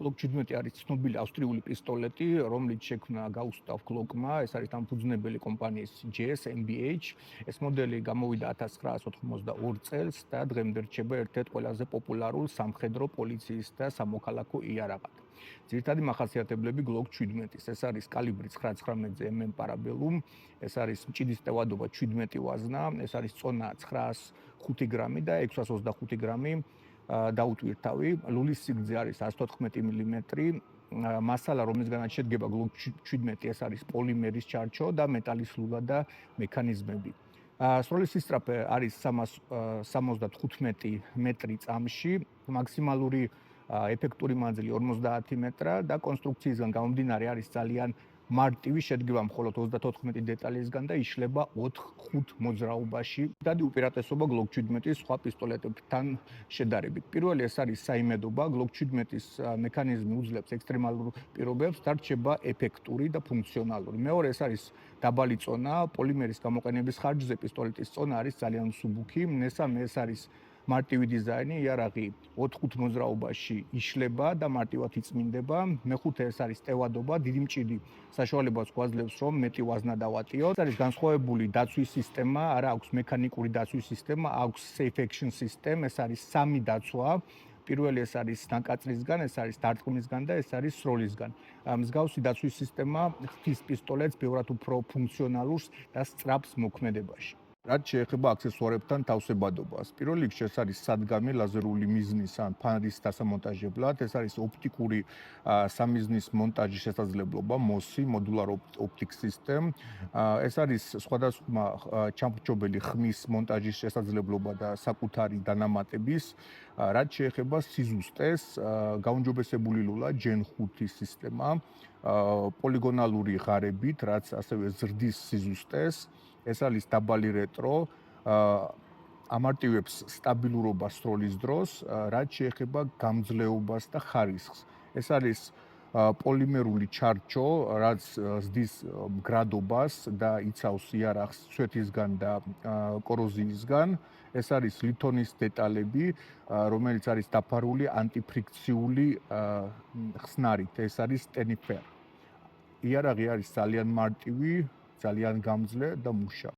Glock 17 არის ცნობილი ავსტრიული პისტოლეტი, რომელიც შექმნა გაუსტავ გლოკმა, ეს არის დამფუძნებელი კომპანიის GmbH. ეს მოდელი გამოვიდა 1982 წელს და დღემდე რჩება ერთ-ერთ ყველაზე პოპულარულ სამხედრო, პოლიციის და სამოქალაქო იარაღად. ძირითადი მახასიათებლები Glock 17-ის, ეს არის კალიბრი 919 mm პარაბელუმ, ეს არის მჭიდის ტევადობა 17 ვაზნა, ეს არის წონა 905 გრამი და 625 გრამი დაუტვირთავი, ლულის სიგრძე არის 114 მმ, მასალა, რომელზეც შედგება Glock 17, ეს არის პოლიმერის ჩარჩო და მეტალის ლულა და მექანიზმები. სროლის სისწრაფე არის 375 მეტრი წამში, მაქსიმალური ეფექტური მანძილი 50 მეტრა და კონსტრუქციისგან გამომდინარე არის ძალიან მარტივი, შედგება მხოლოდ 34 დეტალისგან და იშლება 4-5 მოძრაობაში. დიდი უპირატესობა Glock 17-ის სხვა პისტოლეტებთან შედარებით. პირველი ეს არის საიმედობა, Glock 17-ის მექანიზმი უძლებს ექსტრემალურ პირობებს და რჩება ეფექტური და ფუნქციონალური. მეორე ეს არის დაბალი წონა, პოლიმერის გამოყენების ხარჯზე პისტოლეტის წონა არის ძალიან მსუბუქი. მესამე ეს არის მარტივი დიზაინი, იარაღი 4-5 მოძრაობაში იშლება და მარტივად იწმინდება. მეხუთე ეს არის ტევადობა, დიდი მჭიდი საშუალებას გვაძლევს, რომ მეტი ვაზნა დავატიოთ. ეს არის განსხვავებული დაცვის სისტემა, არა აქვს მექანიკური დაცვის სისტემა, აქვს safe action system, ეს არის სამი დაცვა. პირველი ეს არის ნაკაწრისგან, ეს არის დარტყმისგან და ეს არის სროლისგან. მსგავსი დაცვის სისტემა ხდის პისტოლეტს ბევრად უფრო ფუნქციონალურს და სწრაფს მოქმედებაში. რაც შეეხება აქსესუარებთან თავსებადობას. პირველ რიგში ეს არის სადგამი ლაზერული მიზნის ან ფარის დასამონტაჟებლად, ეს არის ოპტიკური სამიზნის მონტაჟის შესაძლებლობა, MOSI, Modular Optic System. ეს არის სხვადასხვა ჩამრჩობელი ხმის მონტაჟის შესაძლებლობა და საკუთარი დანამატების. რაც შეეხება სიზუსტეს, გაუმჯობესებული ლულა Gen 5 სისტემა, პოლიგონალური ღარებით, რაც ასევე ზრდის სიზუსტეს. ეს არის დაბალი რეტრო, ამარტივებს სტაბილურობას სროლის დროს, რაც შეეხება გამძლეობას და ხარისხს. ეს არის პოლიმერული ჩარჩო, რაც ზრდის მგრადობას და იცავს იარაღს სვეტისგან და კოროზიისგან. ეს არის ლითონის დეტალები, რომელიც არის დაფარული ანტიფრიქციული ხსნარით, ეს არის ტენიფერ. იარაღი არის ძალიან მარტივი, ძალიან გამძლე და მუშა.